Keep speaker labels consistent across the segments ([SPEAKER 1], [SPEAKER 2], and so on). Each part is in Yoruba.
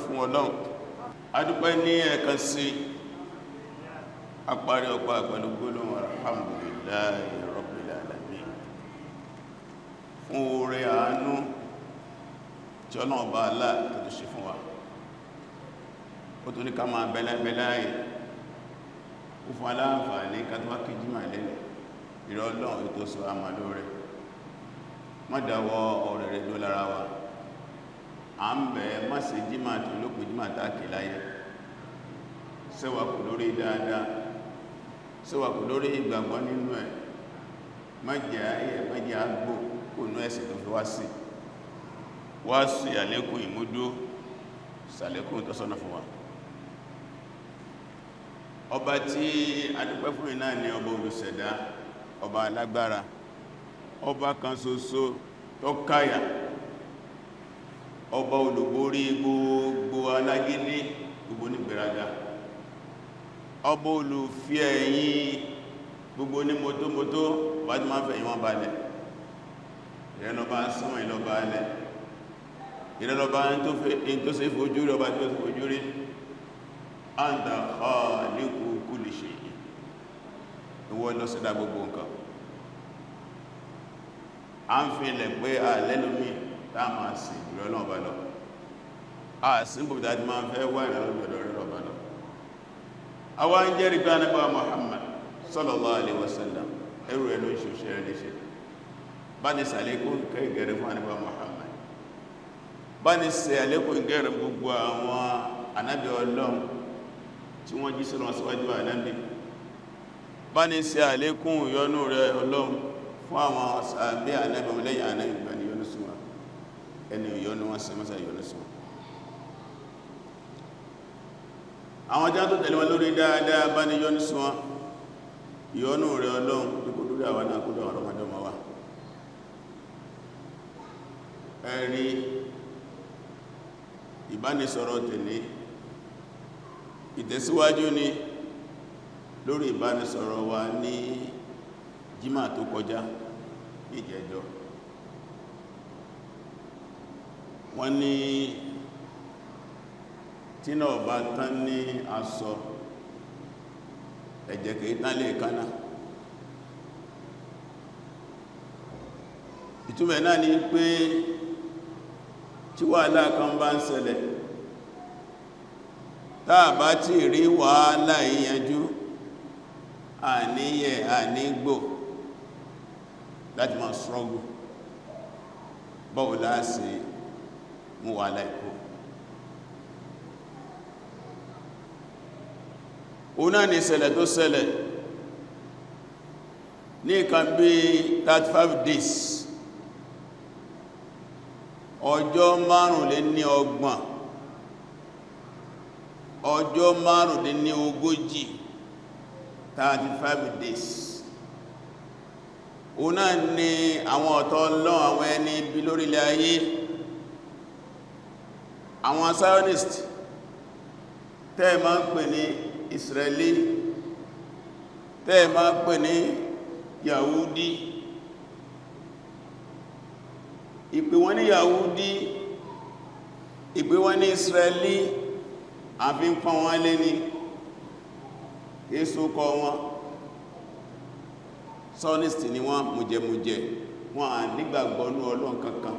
[SPEAKER 1] fún Ọlọ́run adúpẹ́ ní ẹ̀kan sí àparí ọpá pẹ̀lú gbólóhùn alhamdulillahi rabbil alamin fún oore àánú tí Ọlọ́run bá aláà tó ṣe fún wa ó tó ní ká máa bẹ́láyé ó fún aláǹfààní kátọ́wà kí jímà lẹ́lẹ̀ ìrọ̀ Ọlọ́run ètò sọ àmà lórí má dáwọ́ ọ̀rẹ̀ rẹ̀ ló lára wa a ń bẹ̀ má ṣe jímà tó lókù jímà táàkì láyé ṣẹ́wàkù lórí dáadáa ṣẹ́wàkù lórí ìgbàgbọ́ nínú ẹ̀ mẹ́jẹ̀ àgbò kónú ẹ̀sìn tó fi wá sí àlékún ìmúdó sàlékún ìtọ́sọ́nà fún wa ọba tí adúpẹ́ fún iná ní ọba olùṣẹ̀dá ọba alágbára ọba kan ṣoṣo tó káyà ọba olùborí gbogbo alágídí gbogbo nígbèrágá ọba olùfí ẹ̀yìn gbogbo ní mọ́tómọ́tó bá ti máa fẹ̀yìn wọn balẹ̀ ìrẹ́lọba sánmà ìlọba alẹ́ ìrẹ́lọba tó ṣe fojú rí ọba tó ṣe fojú rí anta khaliqu kulli shay ìwọ ló ṣẹ̀dá gbogbo nǹkan a ń fi ilẹ̀ pé àlẹ́lómi táà máa sì ìrọ̀ náà bá lọ a sí ń bòbí dájú máa ń fẹ́ wà ìrọ̀lọ́gbẹ̀dọ̀ rẹ̀ bá lọ a wá ń jẹ́rìí pé nípa Muhammad sallallahu alaihi wasallam ẹrù ẹ̀ ló ń ṣòṣẹ́ rẹ̀ léṣe bá ní sàlékún kẹ́ ìgẹ̀rẹ̀ fún nípa Muhammad bá ní ṣe àlékún ìgẹ̀rẹ̀ gbogbo àwọn ànábì Ọlọ́run tí wọ́n jí sọ́rọ̀ síwájú ànábì bá ní ṣe àlékún ìyọ́nú rẹ̀ Ọlọ́run fún àwọn sàábé ànábì ọmọlẹ́yìn ànábì gbà ní yọ́nú síwá ẹni ìyọ́nú wọn sí mọ́sá ìyọ́nú síwá àwọn jẹ́ tó tẹ̀lé wọn lórí dáadáa bá ní yọ́nú síwá ìyọ́nú rẹ̀ Ọlọ́run dípò lórí àwọn náà kúrò àwọn ọmọdọ́mọ wa ẹ̀rí ìbánisọ̀rọ̀ tẹ̀lé ìtẹ̀síwájú ni lórí ìbánisọ̀rọ̀ wa ní jímà tó kọjá ìjẹjọ́ wọ́n ní tí náà bá tán ní aṣọ ẹ̀jẹ̀ kìí tán lè kánà ìtumọ̀ náà ni pé tí wàhálà kan bá ń ṣẹlẹ̀ táà bá tí rí wàhálà ìyanjú àníyẹ ànígbò láti máa struggle báwo láàṣì mú wàhálà ìkó o náà ni ìṣẹ̀lẹ̀ tó ṣẹlẹ̀ ní ìkan bí 35 days ọjọ́ márùnléníọgbọ̀n ọjọ́ márùnléníogójì 35 days o náà ni àwọn ọ̀tọ̀ Ọlọ́run àwọn ẹni bí lórílẹ̀ ayé àwọn Zionist tẹ́ẹ̀ máa ń pè ní Israeli tẹ́ẹ̀ máa ń pè ní Yahudi ìpè wọn ní Yahudi ìpè wọn ní Israeli àfi ń pọ́n wọn lé ní èso kọ wọn Zionist ni wọ́n mùjẹmùjẹ wọ́n à nígbàgbọ́ ní Ọlọ́run kankan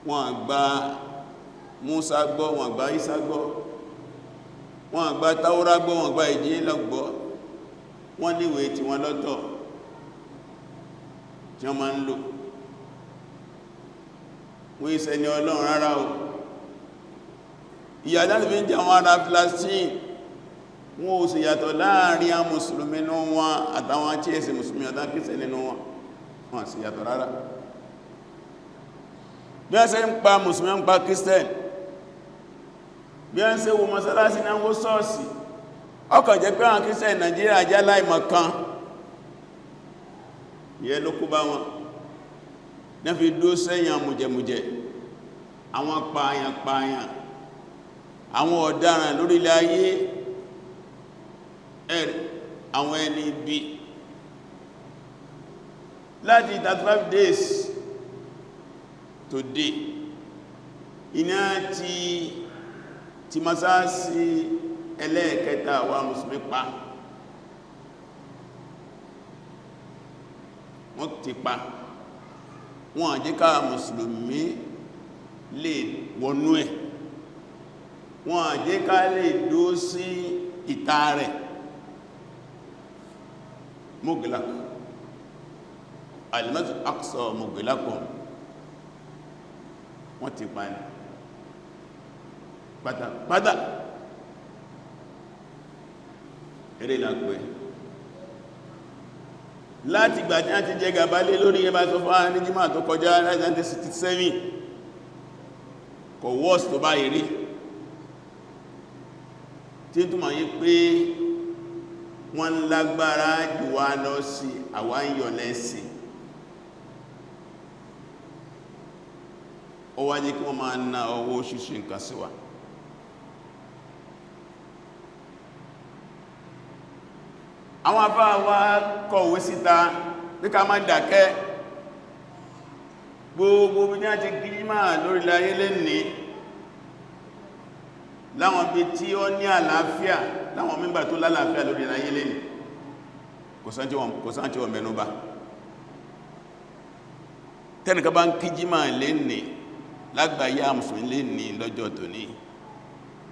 [SPEAKER 1] wọ́n gba Musa gbọ́ wọ́n gba Isa gbọ́ wọ́n gba Taura gbọ́ wọ́n gba Ìnjílà gbọ́ wọ́n níwèé tí wọ́n lọ́tọ̀ tí wọ́n máa ń lò wọ́n ìṣẹ́ ni Ọlọ́run rárá o ìyàdá lè fi ń jẹ àwọn ará Palestine wọ́n ò sì yàtọ̀ láàrin àwọn mùsùlùmí nínú wọn àtàwọn tí èsì mùsùlùmí àtàwọn kìrìsìtẹ́nì nínú wọn wọ́n sì yàtọ̀ rárá bí ẹ́ ṣe ń pa mùsùlùmí ń pa kìrìsìtẹ́nì bí ẹ́ ń ṣe wo mọ́sálásí náà wó ṣọ́ọ̀ṣì ọkàn jẹ́ pé àwọn kìrìsìtẹ́nì Nàìjíríà jẹ́ láìmọ̀ kan yẹ ló kó bá wọn náà fi dó sẹ́yìn àmùjẹmùjẹ àwọn pààyàn àwọn ọ̀daràn lórílẹ̀ ayé àwọn ẹni bí láti 35 days today iná ti masáàsì ẹlẹ́ẹ̀kẹta wa mùsùlùmí pa wọ́n ti pa wọ́n àjíká mùsùlùmí lè wọnú ẹ̀ wọ́n àjíká lè dó sí ìta rẹ̀ mughlaq al-masjid al-aqsa mughlaqun wọ́n ti pa ní pátápátá eré lápẹ́ láti gbà tí a ti jẹ gàbálé lórí ẹbá tó fà ní jímà tó kọjá 1967 kò wọ́s tó bá ìrí tí tó máa yí pé wọ́n lágbára jù wá lọ sí àwa ń yọ lẹ́sì ó wá jẹ́ kí wọ́n máa ná owó ṣíṣe nǹkan sí wa àwọn afá wa kọ̀wé síta ní ká má dákẹ́ gbogbo bí ní a ti gírí máa lórí láyé lẹ́ni láwọn bí tí ó ní àlàáfíà láwọn mímbà tó lálàáfíà lórí láyé lẹ́ni kò sáà tí wọ́n mẹ́núbà tẹ́nìká bá ń kíjí máa lẹ́ni lágbàáyé mùsùlùmí lẹ́ni lọ́jọ́ tòní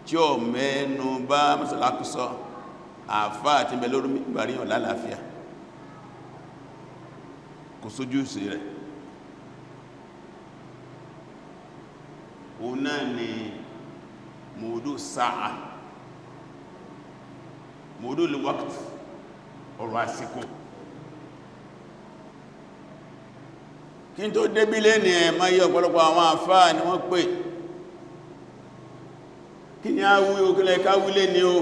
[SPEAKER 1] tí ó mẹ́núbà mọ́sàlákùsọ́ àfá àti bẹ lórí ìgbàríyàn lálàáfíà kò sójú sí rẹ̀ òun náà ni mọ̀ọ́dún sáà mọ̀ọ́dún lè wákàtí ọ̀rọ̀ àsìkò kí n tó débílé ní ẹ̀mọ́ yí ọ̀pọ̀lọpọ̀ àwọn àfá ni wọ́n pè kí ni a wí òkèlẹ̀ káwílé ni ó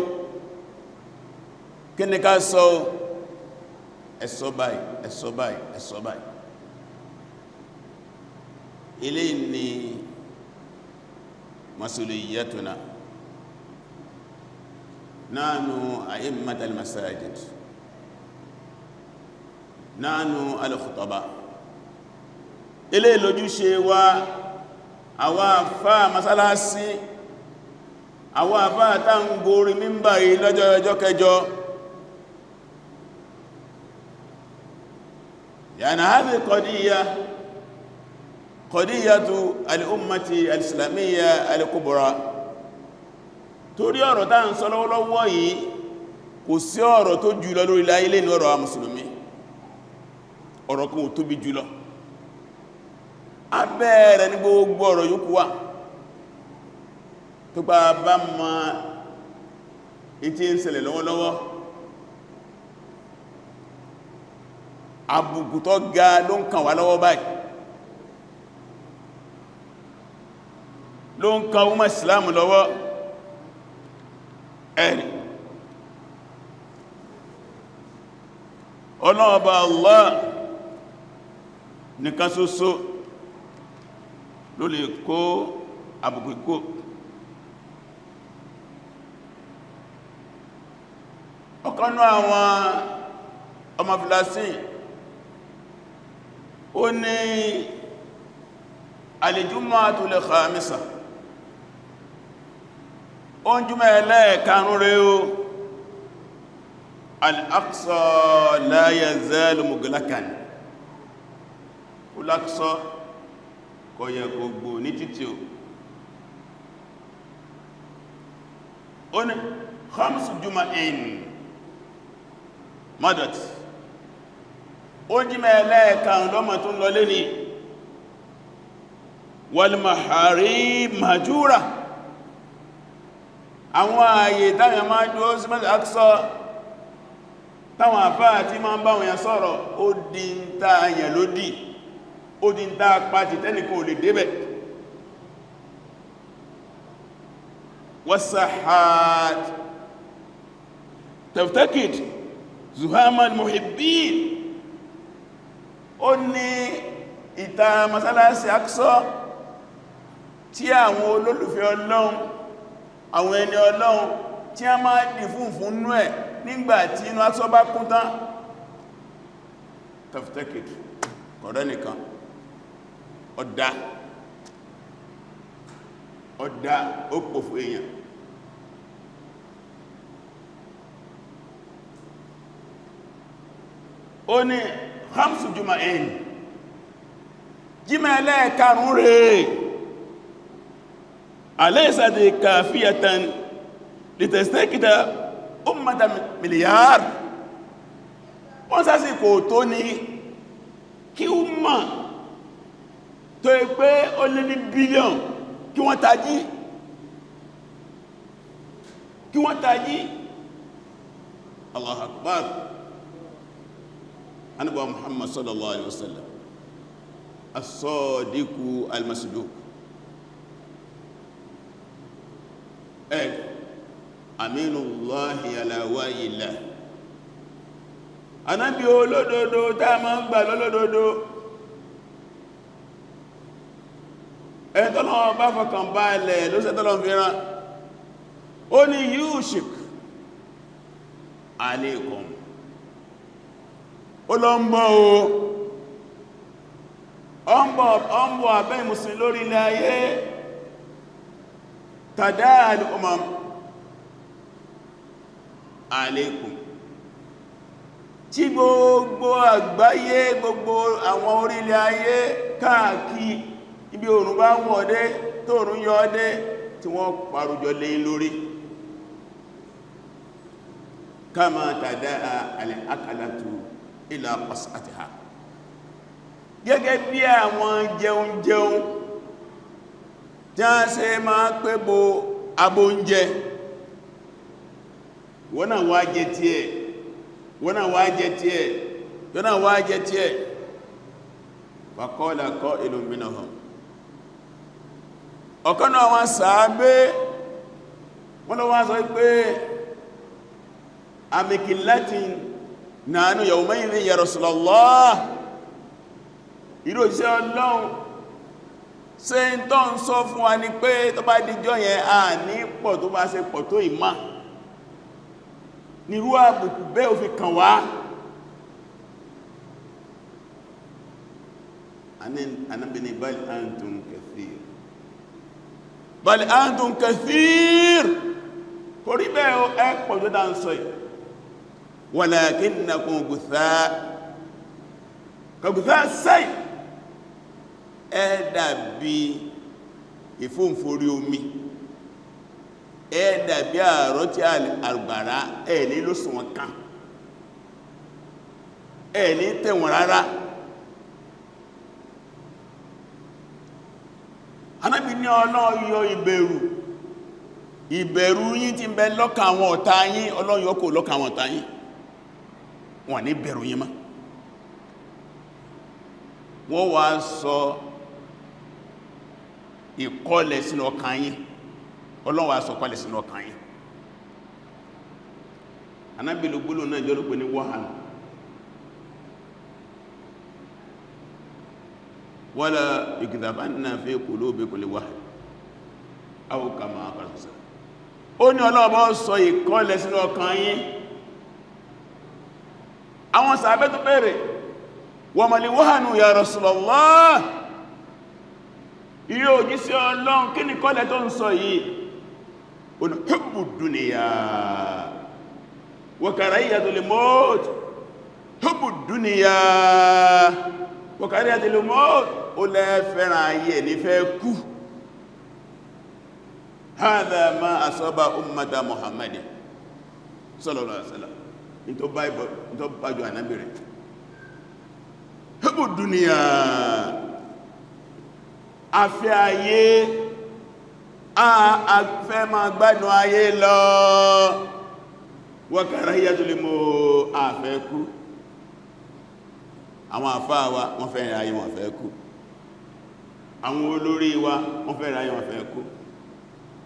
[SPEAKER 1] kí ni ká sọ ẹ̀sọ́ báyìí ẹ̀sọ́ báyìí ẹ̀sọ́ báyìí ilé ni masuliyyatuna nahnu a'immatul masajid nahnu al-khutaba ilé lójúṣe wa àwa àfá masálásí àwa àfá àtàǹgorí mímbàrí lọ́jọ́ ọjọ́ kẹjọ يعني هذه قضية الأمة الإسلامية الكبرى torí ọ̀rọ̀ tá ń sọ lọ́wọ́lọ́wọ́ yìí kò sí ọ̀rọ̀ tó jùlọ lórí ilẹ̀ ní ọ̀rọ̀ mùsùlùmí ọ̀rọ̀ kan ò tóbi jùlọ abẹ́rẹ̀ ní gbogbo ọ̀rọ̀ yòókù wà tó bá bá ma ìtí ń ṣẹlẹ̀ lọ́wọ́lọ́wọ́ àbùkù tó ga ló ń kàn wá lọ́wọ́ báyìí ló ń kàn ọmọ ìsìláàmù lọ́wọ́ ẹ̀rì ọlọ́ọ̀bá Allah nìkan ṣoṣo ló lè kó àbùkù ikú ọ̀kanú àwọn ọmọ Filastin ó ní al-jumu'atul khamisa ó ń jùmọ̀ ẹlẹ́ẹ̀karùn rẹ̀ ó al-aqsa la yazalu mughlaqan al-aqsa kò yẹ gbogbo ní títí ó ní khamsu juma'in madat ó jímẹ̀ ẹlẹ́ẹ̀karùn lọ́mọ̀ tó ń lọ lé ní wal maharim mahjura àwọn ààyè táwọn máa dúró sí Masjid Al-Aqsa táwọn àfáà tí máa ń bá wọn sọ̀rọ̀ ó di ń ta àyàn lódì ó di ń ta pàtì tẹ́nìkan ò lè débẹ̀ was-sahhat taftakid zuhamal muhibbin ó ní ìta masalasi Aqsa tí àwọn olólùfẹ́ Ọlọ́run àwọn ẹni Ọlọ́run tí a máa dì fún nú ẹ̀ nígbàtí inú Aqsa bá kún tán taftakid kọ̀rẹ́ nìkan ọ̀dá ọ̀dá ó pò fún èèyàn. Ó ní khamsu juma'in jímọ̀ ẹlẹ́ẹ̀karùn rẹ̀ alaysat kafiyatan litastakita ummata miliyar wọ́n sásìkò tó ní kí umma tó yẹ pé ó lé ní bílíọ̀n kí wọ́n tají Allahu Akbar. Ànábì Muhammad sallallahu alaihi wasallam as-sadiqu al-masduq aminullahi ala wa'illah Ànábì olódodo tá ma ń gbà lọ́lódodo ẹni tọ́lọ́wọ́ bá fọkàn balẹ̀ ló sẹ́ tọ́lọ́wọ́ fíran ó ní yushik alaykum ó lọ ń bọ́ ọmọ abẹ́ ìmùsùn lórí ilẹ̀ ayé tàdáàlì umam alaykum tí gbogbo àgbáyé gbogbo àwọn orílẹ̀ ayé káàkiri ibi òrùn bá wọ̀dé tó òrùn yọ́dé tí wọ́n parujọ lé lórí kama tàdáà al-akalatu ila qas'atiha gẹ́gẹ́ bí àwọn jẹun tí a ṣe máa pé bo abóúnjẹ wọ́n náà wá jẹ tí ẹ̀ wọ́n náà wá jẹ tí ẹ̀ wọ́n náà wá jẹ tí ẹ̀ faqala qa'ilun minhum ọ̀kan náà wọ́n sàábé wọ́n lọ wá sọ pé amikillatin nánú yawmayni ya Rasulullah ìrò iṣẹ́ Ọlọ́run ṣe ń tọ́ ń sọ fún wa ní pé tó bá díjọ́ yẹn a ní pọ̀ tó bá ṣe pọ̀ tó ìmá nírú àbùkù bẹ́ ò fi kàn wá Ànábì ní bal antum kathir kò rí bẹ́ẹ̀ ẹ pọ̀ tó dá ń sọ yìí walakinnakum gùthá sáì ẹ dàbí ìfóǹforí omi ẹ dàbí ààrọ tí àgbàrá ẹ ní ló sùn wọn kàn ẹ ní tẹ̀wọ̀n rárá. Ànábì ní Ọlọ́run yọ ìbẹ̀rù yín tí ń bẹ lọ́kàn àwọn ọ̀tá yín Ọlọ́run yọ kò lọ́kàn àwọn ọ̀tá yín wọ́n ní bẹ̀rù yín mọ́ wọ́n wá sọ ìkọlẹ̀ sínú ọkàn yín Ọlọ́run wá sọ kọlẹ̀ sínú ọkàn yín. Ànábì ló gbólóhùn náà jọ́rọ̀ pé ní wahanu wala ikdabanna fi qulubikum wahn aw kama qala ó ní Ọlọ́run bá sọ ìkọlẹ̀ sínú ọkàn yín. Àwọn sàábẹ́ tó bèèrè wa mal wahnu ya Rasulullah iye òjíṣẹ́ Ọlọ́run kí ni kọ́lẹ̀ tó ń sọ yìí ó ní hubbu dunya wa karahiyatul maut hubbu dunya wa karahiyatul maut ó lẹ́fẹ́ràn ayé ní fẹ́ kú hadha ma asaba ummata Muhammadin sallallahu alaihi wasallam into Bible into bájú Ànábì rẹ̀ hubbu dunya afẹ́ ayé a fẹ́ ma gbádùn ayé lọ wa karahiyatul maut afẹ́ kú. Àwọn àfáà wa wọ́n fẹ́ ayé wọn fẹ́ kú, àwọn olórí wa wọ́n fẹ́ ayé wọn fẹ́ kú,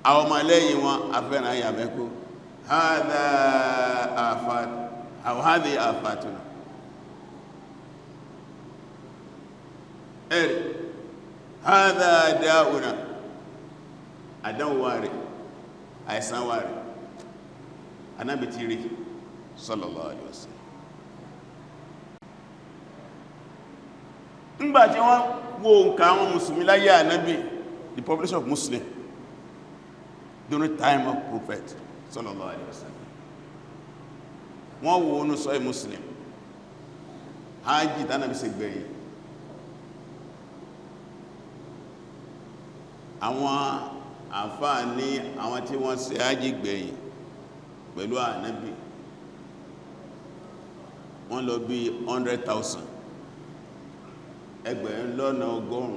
[SPEAKER 1] àwọn ọmọlẹ́yìn wọn afẹ́ràn ayé fẹ́ kú. Hadhihi afatuna ẹ̀rì hadha da'una àdánwà rẹ̀ àìsàn wà rẹ̀ Ànábì ti rí sallallahu alaihi wasallam. Nígbàtí wọ́n wo nǹkan àwọn Mùsùlùmí láyé Ànábì, the population of Muslim during time of Prophet sallallahu alaihi wasallam. Wọ́n wo inú Sahih Muslim hajj tánàbí ṣe gbẹ̀yìn, àwọn àfáà ní àwọn tí wọ́n ṣe hajj gbẹ̀yìn pẹ̀lú ànábì wọ́n lọ bí 100,000, ẹgbẹ̀rún lọ́nà ọgọ́rùn.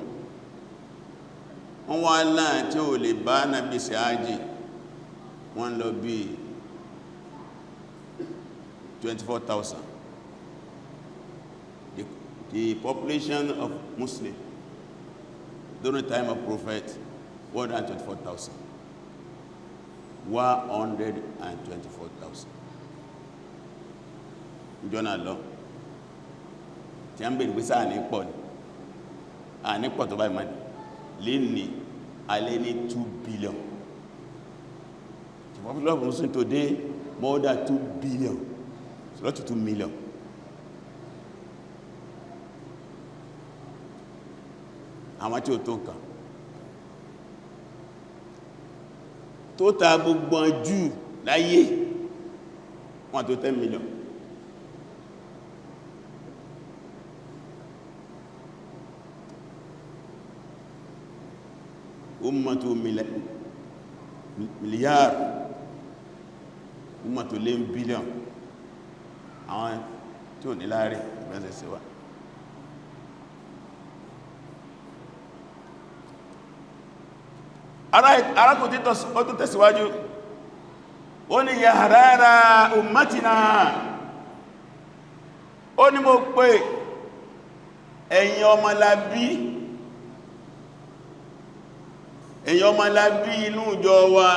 [SPEAKER 1] Wọ́n wá láà tí ó lè bá ànábì ṣe hajj wọ́n lọ bí 24,000. The population of Muslims during the time of Prophet 124,000. 124,000. Jọ́nà lọ tí a ń bèèrè pèsè ànípọ̀ ní ànípọ̀ tó bá ìmọ̀ lè ní alẹ́ ní 2 billion. The population of Muslims today more than 2 billion. It's not 2 million. Àwọn tí ó tó nǹkan tó ta gbogbo jù láyé wọ́n tó 10 million. Ummatu miliyar, ummatu lé billion. Àwọn tí ò ní láàrin ìgbẹ́sẹ̀ sí wa. Arákùn tí ó tún tẹ̀síwájú, ó ní ya harara ummatina, ó ní mo pè ẹ̀yin ọmọlábí inú ìjọ wa,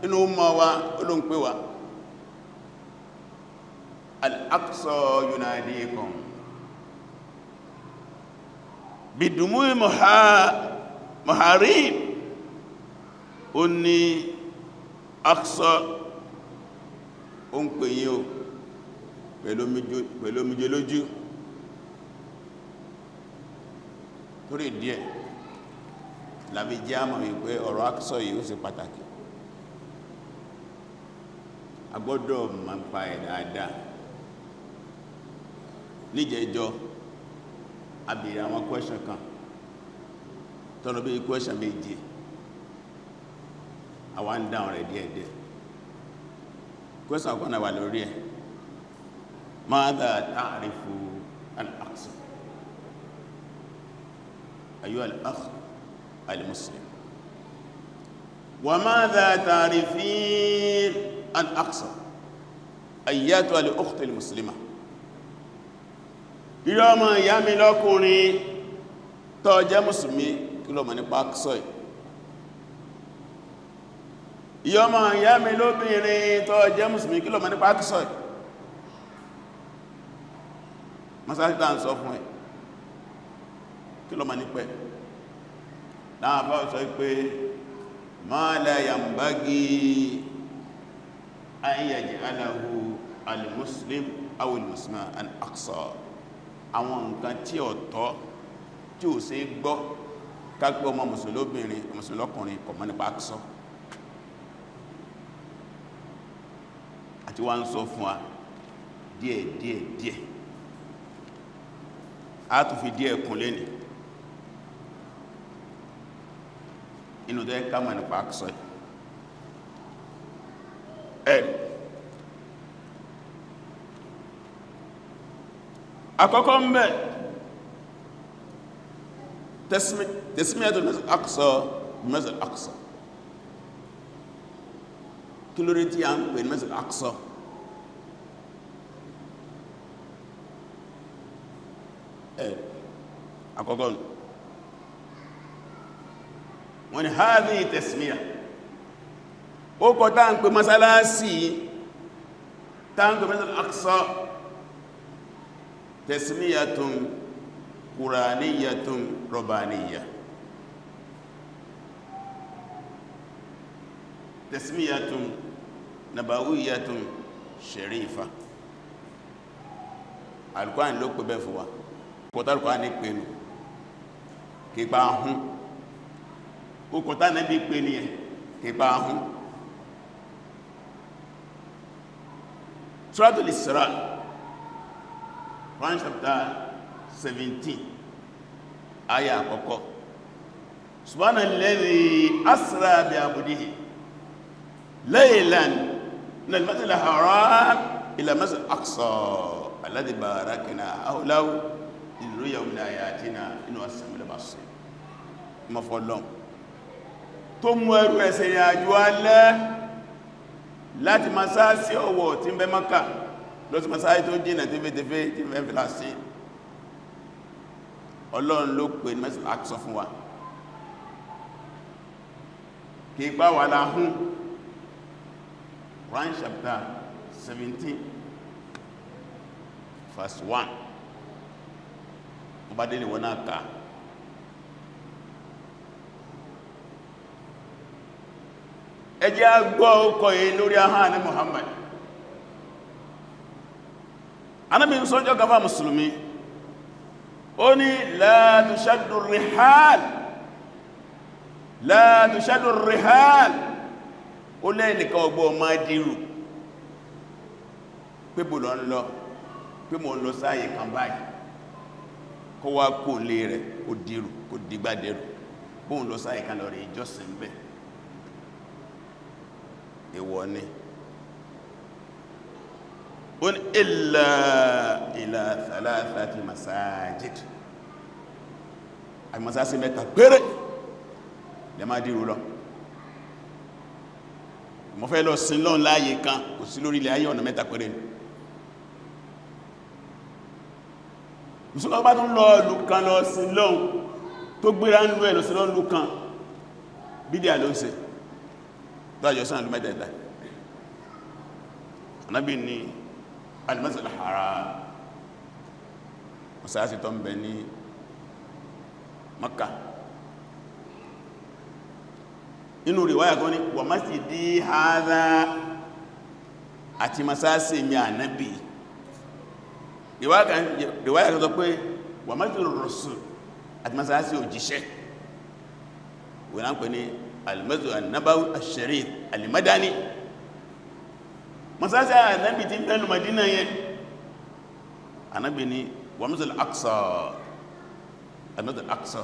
[SPEAKER 1] inú umma wa, ó ń pè wa. Al-Aqsa yunadikum bidumu'i muharib, ó ní Aqsa ó ń pè yín o pẹ̀lú omijé lójú. Torí díẹ̀ lábí jẹ́ àmà wípé ọ̀rọ̀ Aqsa yìí ó ṣe pàtàkì, a gbọ́dọ̀ máa pa ẹ̀ dáadáa. Níjẹjọ́ a béèrè àwọn question kan tọ́nà bí question méje, àwọn ń dáhùn rẹ̀ díẹ̀díẹ̀. Question kan náà wà lórí ẹ̀, Madha ta'rifu al-Aqsa ayyuha al-akh al-muslim, wa madha ta'rifin al-Aqsa ayyatuha al-ukht al-muslima. Ìrẹ́ ọmọ ìyá mi lọ́kùnrin tó jẹ́ mùsùlùmí, kí ló mọ̀ nípa Aqsa yìí? Ìyá ọmọ ìyá mi lóbìnrin tó jẹ́ mùsùlùmí, kí ló mọ̀ nípa Aqsa yìí? Masajida ń sọ fún ẹ, kí ló mọ̀ nípa ẹ̀? Náà bá sọ pé ma la yambagi an yaj'alahu al-muslim aw al-muslima an Aqsa. Àwọn nǹkan tí ó tọ́ tí ó ṣe gbọ́ kágbọ́ ọmọ mùsùlùmí mùsùlùmí kò mọ̀ nípa Aqsa. Àti wá ń sọ fún wa díẹ̀ a tún fi díẹ̀ kún lé ní inú tẹ́ ká mọ̀ nípa Aqsa. Àkọ́kọ́ ń bẹ tasmiyatul Masjid al-Aqsa Masjid al-Aqsa. Kí ló rí tí a ń pè ní Masjid al-Aqsa? Àkọ́kọ́ wọ́n ní hadhihi tasmiya, ó kọ tá ń pè masalasi tá ń pè Masjid al-Aqsa tasmiyatun quraniyatun rabbaniyya, tasmiyatun nabawiyyatun sharifa. Al-Qur'an ló pè bẹ́ fún wa, kọ̀tà Al-Qur'an ní pè nù kípa ahun, ó kọ̀tà Nábì pè ní ẹ kípa ahun. Suratul Isra, Quran chapter 17, aya àkọ́kọ́. Subhanalladhi asra bi abdihi laylan min al-masjid al-haram ila al-masjid al-aqsa alladhi barakna hawlahu linuriyahu min ayatina innahu as-sami'ul basir. Mo fọlọ́n tó mú ẹrù ẹsẹ̀ ìrìn àjò alẹ́ láti masáàsì ọwọ̀ tí ń bẹ Mákà lọ sí masáàsì tó jìnà tẹ́fẹ́tẹ́fẹ́ tí ń bẹ fìlàsí. Ọlọ́run ló pè ní Masjid al-Aqsa fún wa kí gbá wà láhún. Quran chapter 17 verse 1 ọba délé wọn náà ká. Ẹ jẹ́ á gbọ́ ọkọ̀ yìí lórí ahán ní Muhammad. Ànábì ń sọ́jọ́ gafà mùsùlùmí ó ní la tushaddu rihal, la tushaddu rihal, ó lẹ́nìkan ọgbọ́ máa dìrù pé bò lọ ń lọ pé mo ń lọ sáàyè kan báyìí kó wá kó lé rẹ̀ ó dìrù kó dìgbàdẹ̀rù bó ń lọ sáàyè kan lọ rẹ̀ ìjọsìn bẹ́ ìwọ ni ó ní illa ila thalathati masajid, àmọ́sásí mẹ́ta péré lẹ máa dìrù lọ. Mo fẹ́ lọ sin lọ́n láàyè kan kò sí lórí ilẹ̀ ayé ọ̀nà mẹ́ta péré ni. Mùsùlùmí bá tún lọ ìlú kan lọ sin lọ́n tó gbéra ń lú ẹ̀ lọ sí lọ́n lú kan bídíà ló ń ṣe tó àjọ sán ìlú mẹ́tẹ̀ẹ̀ta. Ànábì ní al-Masjid al-Haram, mọ́sálásí tó ń bẹ ní Mákà. Inú riwaya kan ní wa masjidi hadha, àti masálásí mi Ànábì. Riwaya kan sọ pé wa masjidur rasul, àti masálásí òjíṣẹ́. Wọ́n náà pè ní al-Masjid an-Nabawi ash-Sharif al-Madani. Masálásí Ànábì tí ń bẹ ní Madina yẹn. Ànábì ní wa Masjid al-Aqsa, al-Masjid al-Aqsa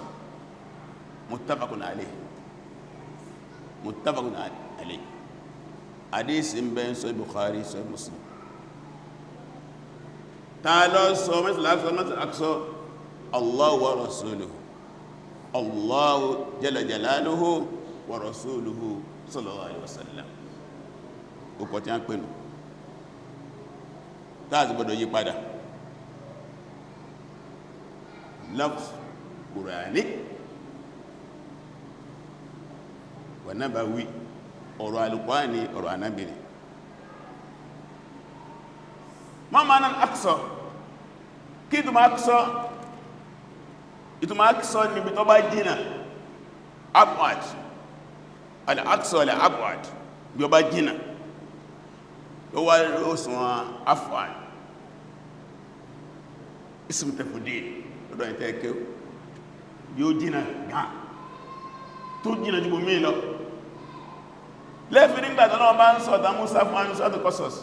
[SPEAKER 1] muttafaqun alayhi, muttafaqun alayhi. Hadith ń bẹ sọ Bukhari sọ Muslim. Ta ló sọ Masjid al-Aqsa? Allah wa rasuluhu, Allahu jalla jalaluhu wa rasuluhu sallallahu alaihi wasallam. Ó kọ̀ tí a ń pè nù táàzì gbọdọ̀ yí padà. Lafz Qur'ani wa nabawi, ọ̀rọ̀ Al-Qur'ani ọ̀rọ̀ Ànábì ni. Ma ma'na al-Aqsa? Kí ìtumọ̀ Aqsa? Ìtumọ̀ Aqsa níbi tó bá jìnà, ab'ad. Al-Aqsa al-ab'ad, bí ó bá jìnà ó wá lóòsùn af'al, ism tafdil lọ́dọ̀ ìtẹ́ẹ̀kẹ́ yóò jìnà gan tó jìnà jù mí lọ. Lẹ́fì nígbàtí náà bá ń sọ̀tà Musa fún anúsọ́tù Qasas,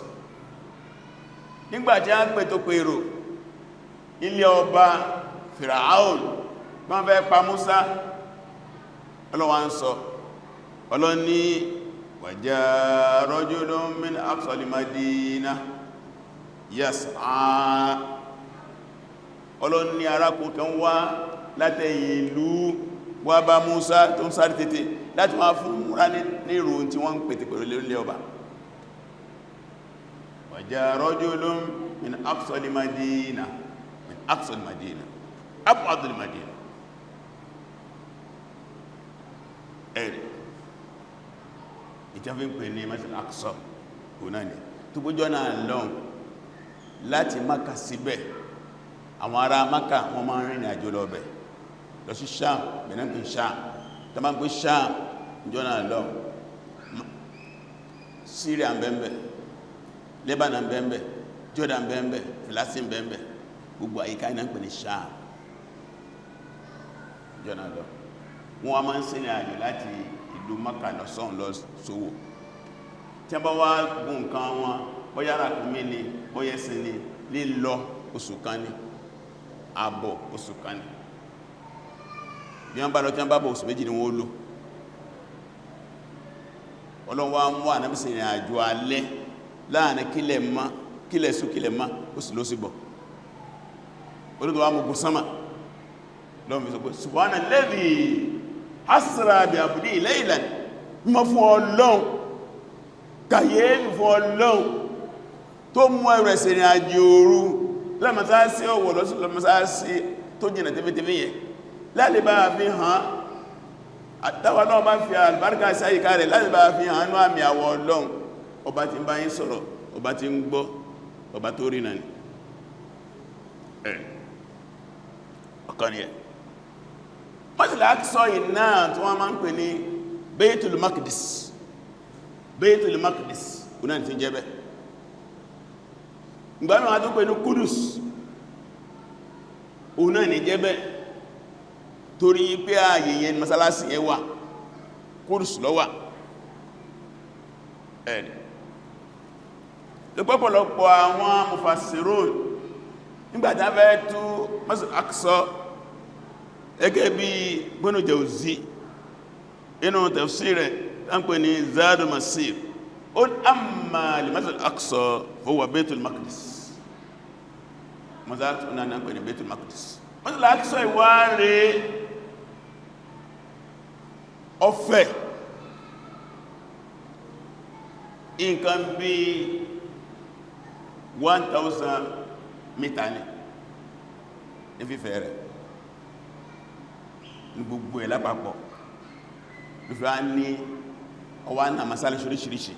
[SPEAKER 1] nígbàtí a ń pè tó pèrò ilé ọba Fir'aun wọ́n fẹ́ pa Musa, ọlọ́wà ń sọ ọlọ́ni wàjá rajulun min aqsal madina yas'a, ọlọ́ni arákùn kan wá látẹ̀yìn ìlú wá bá Musa tó ń sáré tètè láti wá fún múra ní ìròyìn tí wọ́n ń pètè pẹ̀lú ilé ọba. wàjá rajulun min aqsal madina, min aqsal madina, ab'adul madina. ẹ̀rì ìtàfí ń pè ní Masjid al-Aqsa kò náà ni tó gbójọ́ náà lọ́n láti Mákà síbẹ̀. Àwọn ará Mákà wọ́n máa ń rìn àjò lọ bẹ̀ lọ sí Sham, benin pín Sham, tó máa ń pín Sham ìjọ náà lọ. Syria bẹ́ẹ̀bẹ̀, Lebanon bẹ́ẹ̀bẹ̀, Jordan bẹ́ẹ̀bẹ̀, Palestine bẹ́ẹ̀bẹ̀, gbogbo àyíká iná ń pè ní Sham ìjọ náà lọ. Wọ́n máa ń sínú àjò láti ìlú Mákà lọ sọ́hùn lọ sówò. Tí a bá wá gùn nǹkan wọn bóyá ràkúnmí ni bóyá ẹṣin ni lílọ oṣù kan ni àbọ̀ oṣù kan ni bí wọ́n bá lọ tí wọ́n bá bọ̀ oṣù méjì ni wọ́n lò Ọlọ́run wá mú Ànábì sí ìrìn àjò alẹ́ láàrin kílẹ̀ sùn kílẹ̀ mọ́ ó sì ló sì bọ̀ olóòtú wa mú gùn sánmà lọ́wọ́n fi sọ pé subhana alladhi asra bi abdihi laylan mọ́ fún Ọlọ́run kàyéfì fún Ọlọ́run tó mú ẹrù ẹ̀sẹ̀ ìrìn àjò òru lẹ́mọ̀sáàsí ọ̀wọ̀ lọ́mọsáàsí tó jìnà tẹ́fẹ́tẹ́fẹ́ yẹ láti bá fi hàn àtàwà náà bá fi àlùbáríkà sáyíká rẹ̀ láti bá fi hàn ní àmì àwọ̀ Ọlọ́run ọba tí ń bá yín sọ̀rọ̀ ọba tí ń gbọ́ ọba tó rí náà ni ọ̀kan ni ẹ̀ Masjid al-Aqsa iná tí wọ́n máa ń pè ní Baitul Maqdis Baitul Maqdis kùnà tí ń jẹ́ bẹ́ ìgbàmí wọn tó pè ní Kudus òun náà ní jẹ́ bẹ́ torí pé ààyè yẹn ni masalasi yẹn wà Kudus ló wà ẹ̀rì lọ́pọ̀lọpọ̀ àwọn mufassirun nígbàtí a fẹ́ tú Masjid al-Aqsa gẹ́gẹ́ bí Ibn Jawzi inú tafsir rẹ̀ tán pè ní Zadul Masir ó amma li Masjid al-Aqsa huwa Baitul Maqdis Masjid náà pè ní Baitul Maqdis Masjid al-Aqsa ìwá rẹ̀ ọ̀fẹ́ nǹkan bí 1000 mítà ní fífẹ́ rẹ̀ ní gbogbo ẹ̀ lápapọ̀ ló fi wá ní ọwá náà masálẹ̀ ṣoríṣiríṣi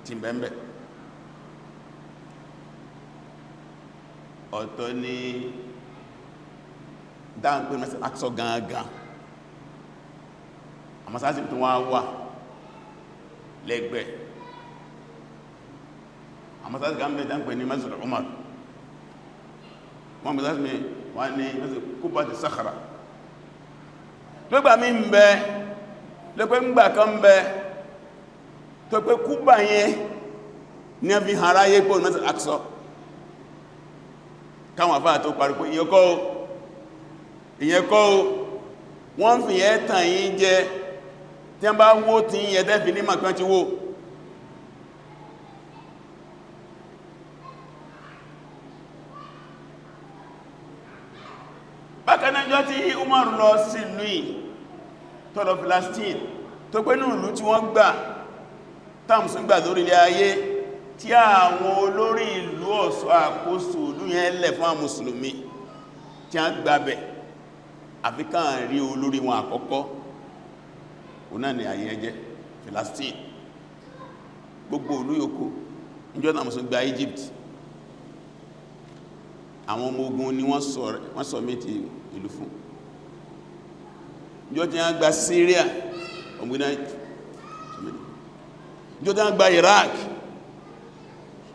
[SPEAKER 1] tí ń bẹ̀m̀bẹ̀ ọ̀tọ̀ ní dáńpé Masjid al-Aqsa gangan àmásásí tó wá wà lẹ́gbẹ̀ẹ́ àmásásí gangan dáńpé ní Masjid Umar wọ́n mẹ́sásí mi wọ́n ní Masjid Qubbati Sakhra lọ́gbà mi ń bẹ lọ́pẹ́ ń gbà kan bẹ tó pé Kúbà yẹn ní a fi hàrá yé pọ̀ Masjid al-Aqsa káwọn àfáà tó parí pé ìyẹn kọ́ o wọ́n fi yẹ tàn yí jẹ tí a bá wó tí yẹ tẹ́fì ní màkán ti wó bákanájọ́ tí Umar lọ sí louis tọ́lọ Palestine tó pé ní ìlú tí wọ́n gbà tàmsùn gbà lórí ilẹ̀ ayé tí àwọn olórí ìlú ọ̀ṣọ́ àkóso ìlú yẹn lẹ̀ fún àwọn mùsùlùmí tí a gbàbẹ̀ àfikàn rí olórí wọn àkọ́kọ́ òun náà ni ayé ẹjẹ́ Palestine gbogbo ìlú yòókù níjọ́ tàmsùn gba Egypt àwọn ọmọ ogun ni wọ́n sọ méjì ìlú fún níjọ́ tí wọ́n gba Syria ọmọdé níjọ́ tí wọ́n gba Iraq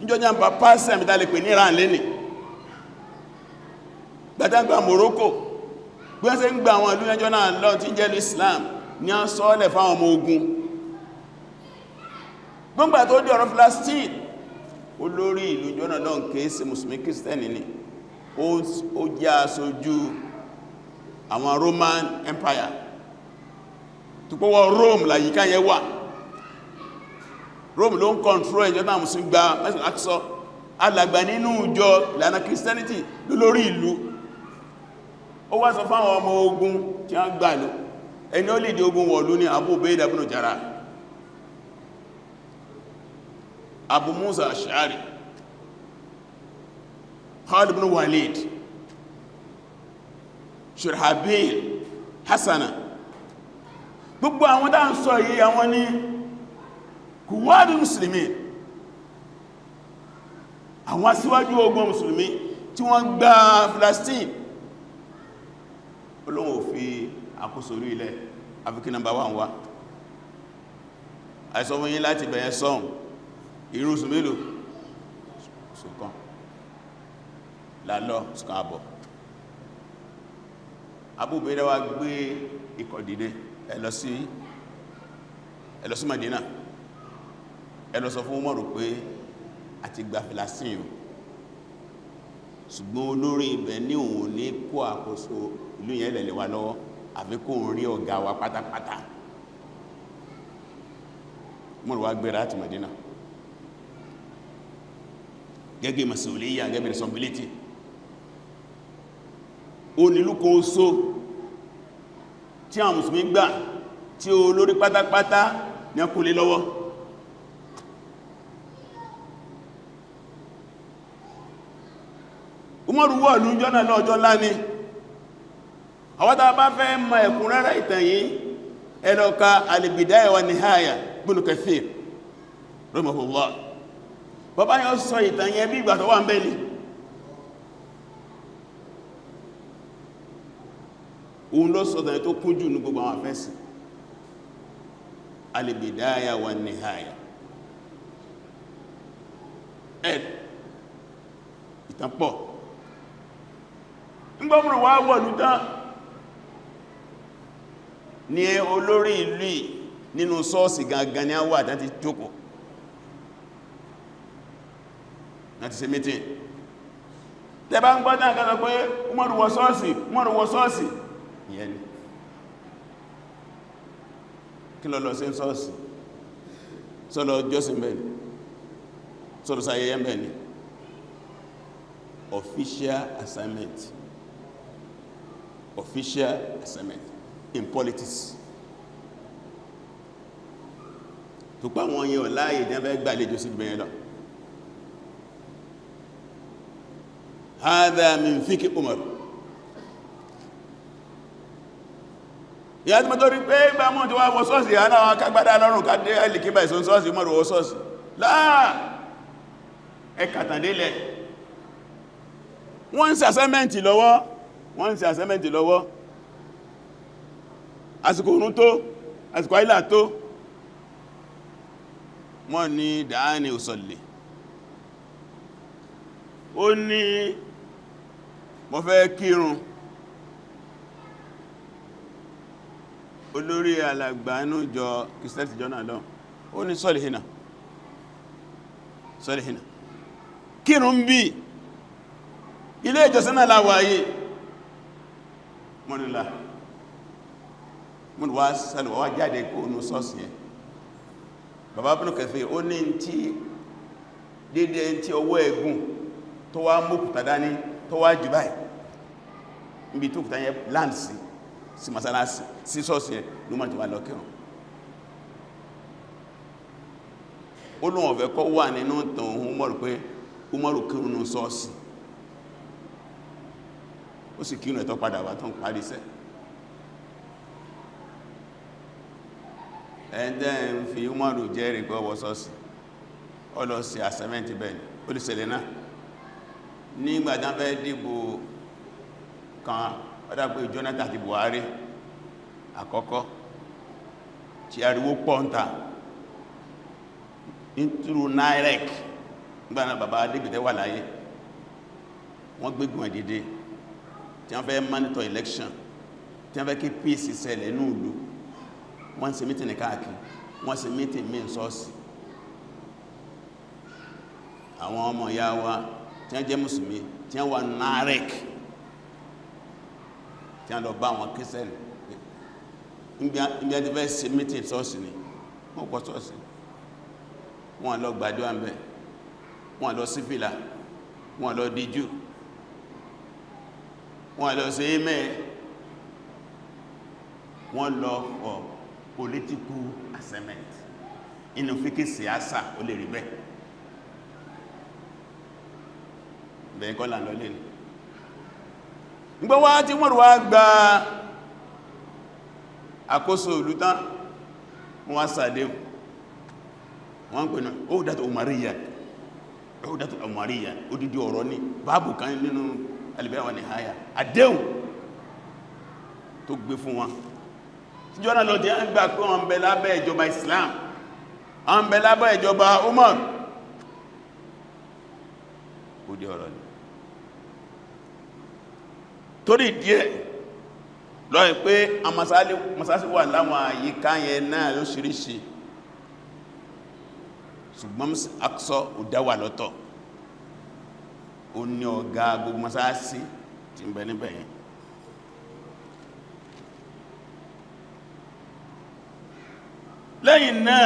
[SPEAKER 1] níjọ́ tí wọ́n gba Persia mítà lè pè ní Iran lẹ́nì gbàtàgbà Morocco bí wọ́n ṣe ń gba àwọn ìlú ẹjọ́ náà lọ tí jẹ́ Islam ní a sọ́ọ̀lẹ̀ fáwọn ọmọ ogun gbọ́ngbà tó di ọ̀rọ̀ Palestine olórí ìlú jọ́nà lọ́n kéèsì Mùsùlùmí Kírísítẹ́nì ni ó jẹ́ aṣojú àwọn Roman Empire tó pọ́wọ́ Rome láyíká yẹ wà Rome ló ń control ẹjọ́ náà Mùsùlùmí gba Masjid al-Aqsa alàgbà nínú ìjọ ìlànà Christianity lórí ìlú ó wá sọ fáwọn ọmọ ogun tí wọ́n gbà lọ ẹni ó lè di ogun wọ̀lú ní Abu Ubayda ibn Jarrah Abu Musa Ash'ari Khalid ibn Walid Shurhabil Hassana gbogbo àwọn tá ń sọ yìí àwọn ní kùwádìí Mùsùlùmí àwọn aṣíwájú ogun Mùsùlùmí tí wọ́n gba Palestine olóhun òfin àkóso orí ilẹ̀ Africa number 1 wá àìsọ fún yín láti bẹ̀yẹn sọ́n irúsù mélòó ṣùkan lálọ́ ṣùkan àbọ̀ Abu Ubayda wá gbé ikọ̀ dìde ẹ lọ sí Madina ẹ lọ sọ fún Umaru pé àti gba Filastin o, ṣùgbọ́n olórí ibẹ̀ ní òun ní kó àkóso ìlú yẹn lẹ̀lẹ̀ wa lọ́wọ́ àfi kó rí ọ̀gá wa pátápátá. Umaru wá gbéra láti Madina gẹ́gẹ́ masuliyya, gẹ́gẹ́ responsibility. Ó nílùú kan oṣó tí àwọn mùsùlùmí gbà tí olórí pátápátá ní ọkùnlé lọ́wọ́. Umaru wọ́ ìlú jọ́nà lọ́jọ́ ńlá ni. Àwọn tá bá fẹ́ mọ ẹ̀kúnrẹ́rẹ́ ìtàn yìí, ẹ lọ ka al-Bidaya wa Nihaya Ibn Kathir rahimahullah. Bàbá yóò sọ ìtàn yẹn bí ìgbà tó wà ń bẹ ni. Òun ló sọ ìtàn tó kún jù ní gbogbo àwọn afẹ́sì. Al-Bidaya wa Nihaya. Ìtàn pọ̀. Ngbọ́mùrù wá wọ̀lú tán ní olórí ìlú nínú ṣọ́ọ̀ṣì gangan ní àwọ̀ àdáti jókòó láti ṣe mítìn. Tẹbá ń gbọ́dá àkàtà pé Umaru wọ ṣọ́ọ̀ṣì ìyẹn ni kí lọ lọ sí ṣọ́ọ̀ṣì, sọ́lọ jọ́sìn bẹ́ẹ̀ ni, sọ́lọ sáyẹyẹ bẹ́ẹ̀ ni. Official assignment in politics. tó pa wọn yẹn láàyè jẹ́ fẹ́ gbàlejò sí gbẹ̀yẹn lọ. hadha min fiki Umar. ìyá tí mo tó rí pé bá mọ́ tí wá wọ sọ́ọ̀sì àná àwọn akagbádá lọ́rùn ká dé ẹlìkíbà ìsọ́n sọ́ọ̀sì Umar wọ sọ́ọ̀sì láà ẹkàtàndélẹ̀. wọ́n ń ṣe àsẹ́mẹ́ntì lọ́wọ́ àsìkò òrùn tó àsìkò àìlà tó wọ́n ní dàání usalli. ó ní mo fẹ́ kírun. olórí alàgbàánú jọ kìsẹ́tì jọ náà lọ ó ní sọ́lì hìnà kírun bí ilé ìjọsìn náà láwàáyé mọ́nìlá mọ́nìwá sálùwà wá jáde kó ní sọ́ọ̀sì yẹn. bàbá Ibn Kathir ó ní tí dédé tí ọwọ́ ẹ̀gùn tó wá mọ́kùtà dání tó wá jù báyìí níbi tó kùtà yẹn land sí masalasi sí sọ́ọ̀sì ẹ̀ ló máa jọba lọ́kẹ̀rùn. ó lóun ọ̀fẹ́ kọ́ wà nínú tàn ohun Umaru pé Umaru kírun ní sọ́ọ̀sì ó sì kírun ẹ̀tọ́ padà wà tó ń parí sẹ́. ẹ̀ẹ́dẹ́ ń fi Umaru jẹ́rìí pé ọwọ́ sọ́ọ̀sì ó lọ sí àsẹ́mẹ́ntì bẹ́ẹ̀ ni ó lè ṣẹlẹ̀ náà nígbà tán fẹ́ dìbò kan ọdá pé Jonathan àti Buhari àkọ́kọ́ tí ariwo pọ́ntà nítorú nairek nígbàna bàbá adégbètẹ́ wà láyé wọ́n gbégbùn ẹ̀dìdé tí wọ́n fẹ́ monitor election tí wọ́n fẹ́ kí peace ṣẹlẹ̀ ní ìlú wọ́n ṣe meeting ní káàkiri wọ́n ṣe meeting main source. àwọn ọmọ ìyá wa tí wọ́n jẹ́ mùsùlùmí tí wọ́n wà nairek tí a lọ bá wọn kírísẹ́nì níbi àti fẹ́ ṣe meeting ṣọ́ọ̀ṣì ni wọ́n kọ́ ṣọ́ọ̀ṣì wọ́n lọ gbàdúrà ń bẹ̀ wọ́n lọ sífìlà wọ́n lọ díjú wọ́n lọ sí ẹmẹ́ wọ́n lọ for political assignment inú fíkí síásà ó lè rí bẹ́ẹ̀ bẹ́ẹ̀ kọ́ là ń lọ lẹ́nu. Gbọ́wá tí wọ́n wá gba àkóso ìlú tán wọ́n wá sàdé wọ́n pè náà ó dátò Umariya ó dídí ọ̀rọ̀ ní báàbù kan nínú Al-Bidaya wa Nihaya àdéhùn tó gbé fún wọn tí jọ́nà lọ jẹ́ ń gbà pé wọ́n bẹ lábẹ́ ìjọba Islam wọ́n bẹ lábẹ́ ìjọba Umar ó dí ọ̀rọ̀ ní torí díẹ̀ lọ́yìn pé a masálásí wà láwọn àyíká yẹn náà lóṣìíríṣìí ṣùgbọ́n Aqsa ó dá wà lọ́tọ̀ ó ní ọ̀gá gbogbo mọ́sálásí tí ń bẹ níbẹ̀ yẹn. lẹ́yìn náà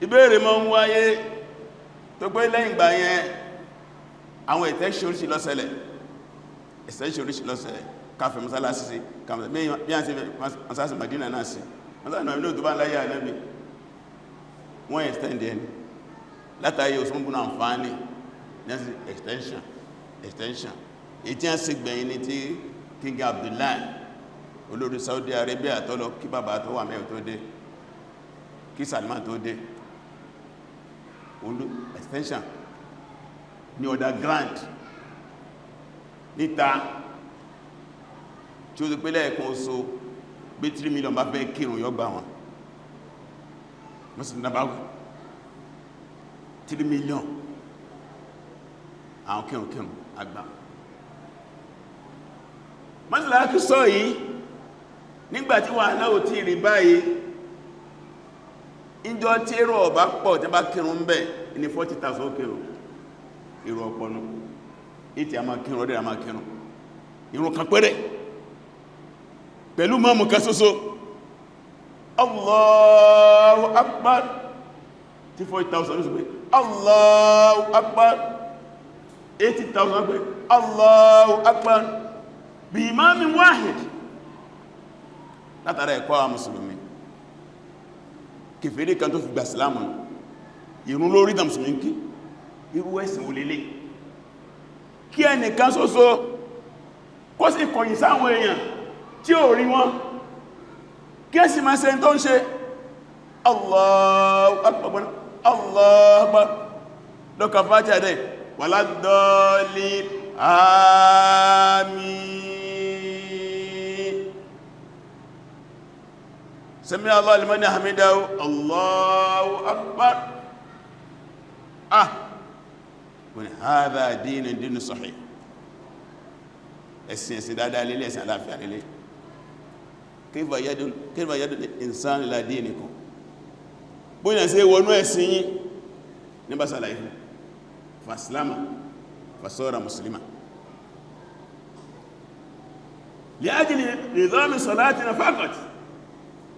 [SPEAKER 1] ìbéèrè máa ń wáyé tó pé lẹ́yìn ìgbà yẹn àwọn extension oríṣìí ló ṣẹlẹ̀ káfẹ́ mọ́sálásí sí bí a ti mọ́sálásí Madina náà sí mọ́sálásí náà tó bá ń láyé Ànábì wọ́n extend ẹni látàrí Usman ibn Affan ní extension èyí tí a sì gbẹ̀yìn ní tí King Abdullah olórí Saudi Arabia tó lọ kí bàbá tó wà mẹ́rin tó dé kí Salman tó dé extension ní underground níta tí ó ti pé lẹ́ẹ̀kan oṣù bí 3 million bá fẹ́ kírun yọ gbà wọn Muslim Nabawi 3 million àwọn kírun àgbà mọ́sílá kí sọ yìí nígbàtí wà láwò tí rí báyìí ìjọ tí èrò ọ̀bá pọ̀ tí bá kírun ń bẹ̀ ní 40,000 kírun èrò ọ̀pọ̀nù ìtì a máa kírun ọdẹ́ a máa kírun ìrun kan pẹ́rẹ́ pẹ̀lú mọ́mù kan ṣoṣo Allahu Akbar tí 40,000 ló sì pé Allahu Akbar 80,000 pé Allahu Akbar bí imamin wahid látara ẹ̀kọ́ àwọn mùsùlùmí kèfèrè kan tó fi gbà sílámù ìrun lórí dà mùsùlùmí kí irú ẹ̀sìn olélé kí ẹnìkan ṣoṣo kó sì kọ̀yìn sáwọn èèyàn tí ó rí wọn kí ẹ̀sì máa ṣe tó ń ṣe Allahu Akbar Allahu Akbar lọ́kà fàájá dẹ̀ wala ddallin àmín sami Allahu liman hamidahu Allahu Akbar wọ́n hadha dínú sahih ẹ̀sìn dáadáa lélé ẹ̀sìn aláfíà lélé kayfa yadul insanu ila dinikum bóyá sí wọnú ẹ̀sìn yí ní bá sàlàyé fún fàsílámà fasara muslima li ajli nizami salatina faqat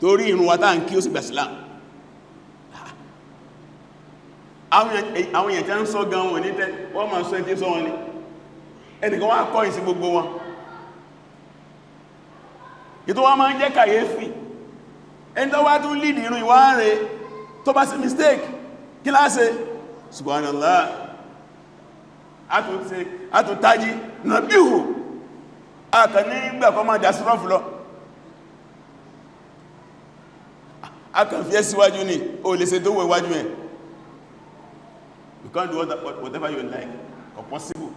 [SPEAKER 1] torí ìrun wa tá ń kí ó sì gbà sílámù àwọn èèyàn tí a ń sọ gan wọn ní tẹ́ wọ́n máa sọ ẹ̀tí sọ wọn ní ẹnìkan wọ́n kọ́ ìsí gbogbo wọn ìtò wọ́n máa ń jẹ́ kàyéfì ẹni tó wá tún lìdì irun ìwá rẹ̀ tó bá sí mistake kí láṣe subhanallah àtúntájí na bíhù àkà ní gbẹ̀kọ́ máa jà sírọ́fù lọ àkà fi ẹ́ síwájú ní o lè ṣe tó wọ iwájú ẹ̀. You can't do whatever you like or possible.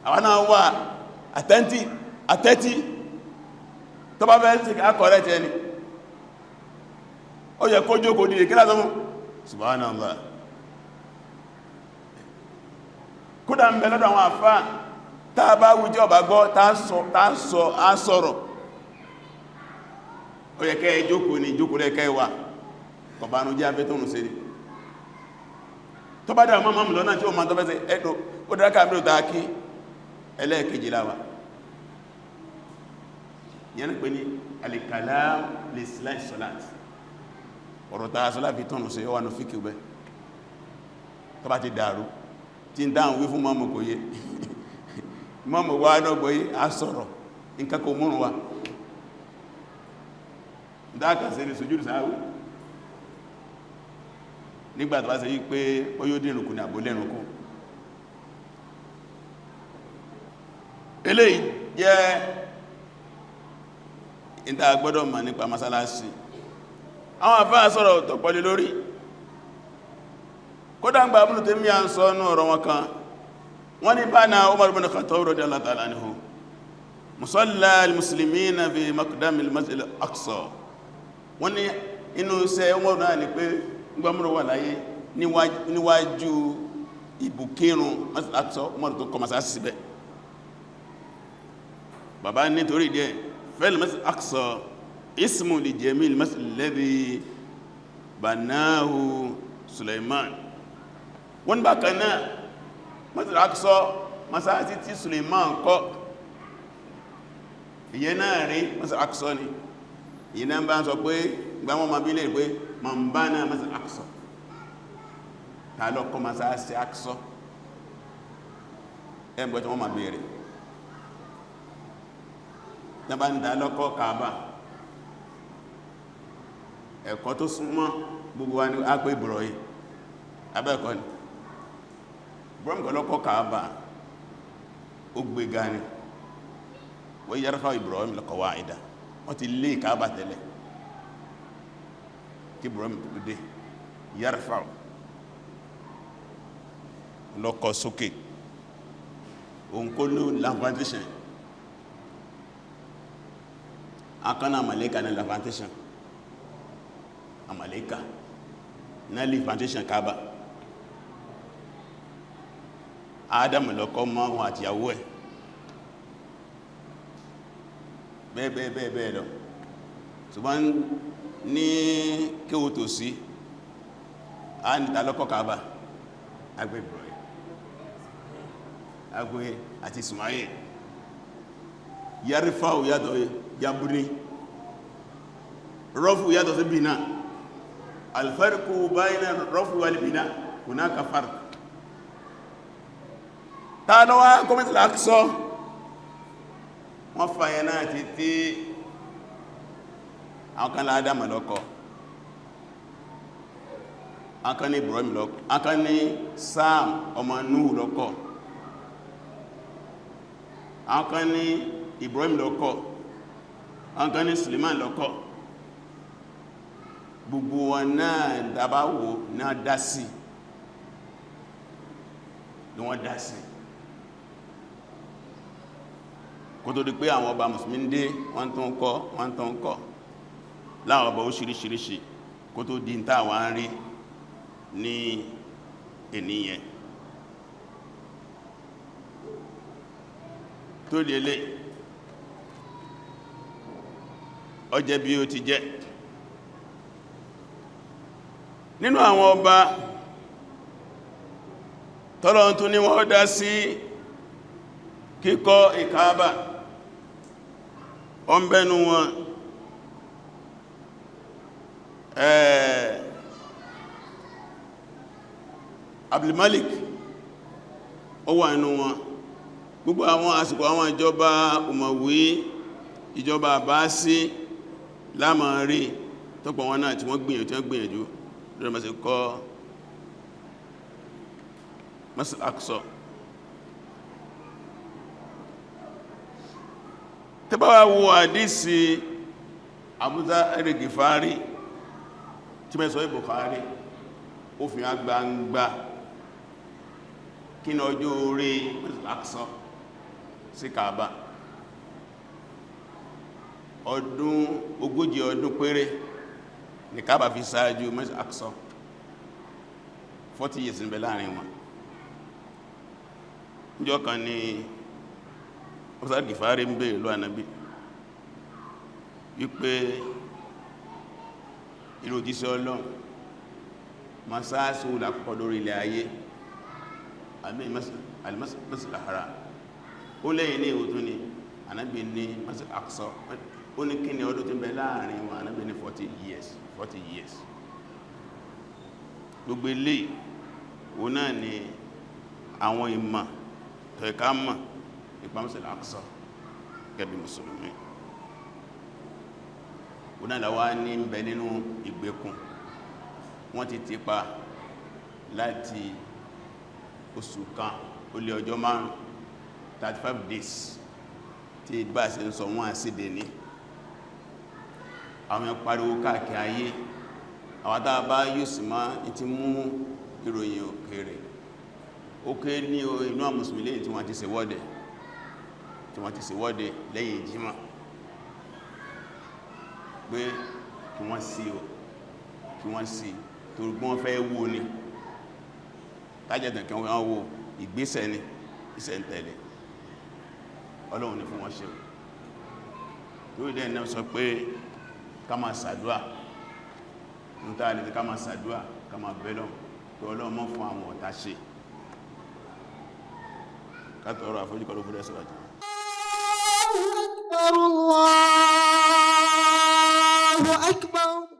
[SPEAKER 1] Àwọn náà wà àtẹ́tí tó bá bẹ́ẹ̀ tí a correct ẹni. Ó yẹ kó jókòó dìde kí lásán mú. Subhanallah. Kódà ń bẹ lọ́dọ̀ àwọn àfá tàà bá wùjẹ́ ọba gbọ́ tàà sọ̀rọ̀. Ó yẹ kẹ́ jókòó ní jókòó lẹ́kẹ́ wà. Kọ̀bánú jẹ́ abẹ́ tó nù sí tó bá dáa mọ́mọ́ lọ́nà tí ó máa tọ́fẹ́ sí ẹ̀dọ̀ ó dára káàmì òta kí ẹlẹ́ẹ̀kejì láwà yẹn pé ní alìkàlám lè sọ́lát ọ̀rọ̀ tàà sọ́lá fi tọ́nù sí ọwà ní fíkì bẹ́ tó bá ti dàrú tí ń dáhùn wí fún mọ́mọ́ kò yé mọ́mọ́ wá lọ́gbọ́ yé á sọ̀rọ̀ nǹkan kò múrùn wa dákà sí ní sujúdù sáwí nígbàtí wá ṣe yí pé ó yóò dínrùnkú ní àbólẹ́rùnkú eléyìí jẹ́ ìta gbọ́dọ̀ mọ̀ nípa masálásí àwọn àfáà sọ̀rọ̀ tọ̀pọ̀lẹ̀ lórí kódà ń gba Ibn Taymiyyah ń sọ ní ọ̀rọ̀ wọn kan wọ́n ní bana Umar ibn Khattab radiyallahu ta'ala anhu musalla al-muslimina fi maqdam al-masjid al-aqsa wọ́n ní inú iṣẹ́ Umar náà ni pé gbọ́mùrù wà láyé níwájú ibùkírùn mọ́sílátọ́ mọ́rù tó kọmọsá síbẹ̀ bàbá nítorí díẹ̀ fẹ́lì mọ́sí àksọ ismu li jamil masjid alladhi banahu Sulaiman. Wọ́n bákan náà Masjid al-Aqsa masáàtì tí Sulaiman kọ́ ìyẹn náà rí Masjid al-Aqsa ni ìyẹn náà bá ń sọ pé gbáwọn ma bí lè pé man bana Masjid al-Aqsa ta ló kọ́ masáàtì Aqsa ẹgbẹ́ tí wọ́n ma bèèrè tàbí ní ta ló kọ́ Kaaba ẹ̀kọ́ tó súnmọ́ gbogbo wa ní àpé Ibrahim abẹ́ẹ̀kọ́ ni Ibrahim kọ́ ló kọ́ Kaaba ó gbéga ni wọ́n yarfa Ibrahim al-qawa'ida wọ́n ti lé Kaaba tẹ́lẹ̀ kí Ibrahim tó dé yarfa lọ́kọ̀ sókè òun kó ló lamentation akọ́nà àmàlẹ́kà ní lamentation àmàlẹ́kà náà lamentation Kaaba Adam lọ́kọ́ mọ́ wọn àti ìyàwó ẹ̀ bẹ́ẹ̀ lọ ṣùgbọ́n ní kíwò tó sí a ní ta lọ́kọ́ Kaaba agbé Ibrahim agbé àti Ismail yàrífà òyàtọ̀ yàbúrí rọ́fù yàtọ̀ sí bìnà alfarku bayna rọ́fù wal bìnà hunaka farq ta lọ́wọ́ Masjid al-Aqsa wọ́n fàyẹ náà ti tí àwọn kan ládámà lọ́kọ́ àwọn kan ní Ibrahim lọ́kọ́ àwọn kan ní Sam ọmọ Nuhu lọ́kọ́ àwọn kan ní Ibrahim lọ́kọ́ àwọn kan ní Suleiman lọ́kọ́ gbogbo wọn náà dábáwò náà dá sí ní wọ́n dá sí kó tó di pé àwọn ọba mùsùlùmí ń dé wọ́n tó ń kọ́ láwọn ọba oríṣiríṣi kó tó di ń tà wá ń rí ní ènìyàn tó lélẹ̀ ọjẹ́ bí ó ti jẹ́ nínú àwọn ọba tọ́lọ́run tún ní wọ́n dá sí kíkọ́ Kaaba ó ń bẹ́nu wọn Abdulmalik ó wà nínú wọn gbogbo àwọn àsìkò àwọn ìjọba Umawi ìjọba Abbasi lámàrí tọ́pọ̀ wọn náà tí wọ́n gbìyànjú lórí ma ṣe kọ́ Masjid al-Aqsa tẹ́bá wo àdísì Abu Dharr al-Ghifari tí mẹ́ sọ Bukhari ó fi agbangba kí ní ọjọ́ orí Masjid al-Aqsa sí Kaaba ogójì ọdún péré ní Kaaba fi sáájú Masjid al-Aqsa 40 years ń bẹ láàrin wọn níjọ́ kan ní Abu Dharr al-Ghifari ń bèèrè lọ Ànábì wípé ìlú òjíṣẹ́ Ọlọ́run masáàsì olàkọ́kọ́ lórí ilẹ̀ ayé àmì Masjid al-Haram ó lẹ́yìn ní ìwòtún ni Ànábì ní Masjid al-Aqsa ó ní kí ni ọdún tí ń bẹ láàrin wọn Ànábì ní 40 years gbogbo ilé òun náà ni àwọn ìmọ̀ tọ̀ẹ̀ká mọ̀ nípa Masjid al-Aqsa gẹ́bí mùsùlùmí òun náà làwá ní ń bẹ nínú ìgbèkùn wọ́n ti ti pa láti oṣù kan ó lé ọjọ́ 35 days tí bá ṣe ń sọ wọ́n àṣídẹ̀ ní àwọn pariwo káàkiri ayé àwọn tàà bá yóò sì máa ti mú ìròyìn òkè ní inú àmùsùlùmí lẹ́yìn tí wọ́n ti ṣèwọ́de lẹ́yìn jímọ̀ pé kí wọ́n sí torí wọ́n fẹ́ wó ní tájẹ̀dẹ̀ kí wọ́n wo ìgbésẹ̀ ní ìṣẹ̀ntẹ̀lẹ̀ Ọlọ́run ní fún wọn ṣe lórí dẹ̀ náà sọ pé ká máa ṣàdúà níta lè ká máa ṣàdúà ká máa bẹ́lọ̀ tó Ọlọ́run mọ́ fún àwọn ọ̀tá ṣe ká tọrọ àforíjì kọ́ ló fún ẹsẹ̀ wájú.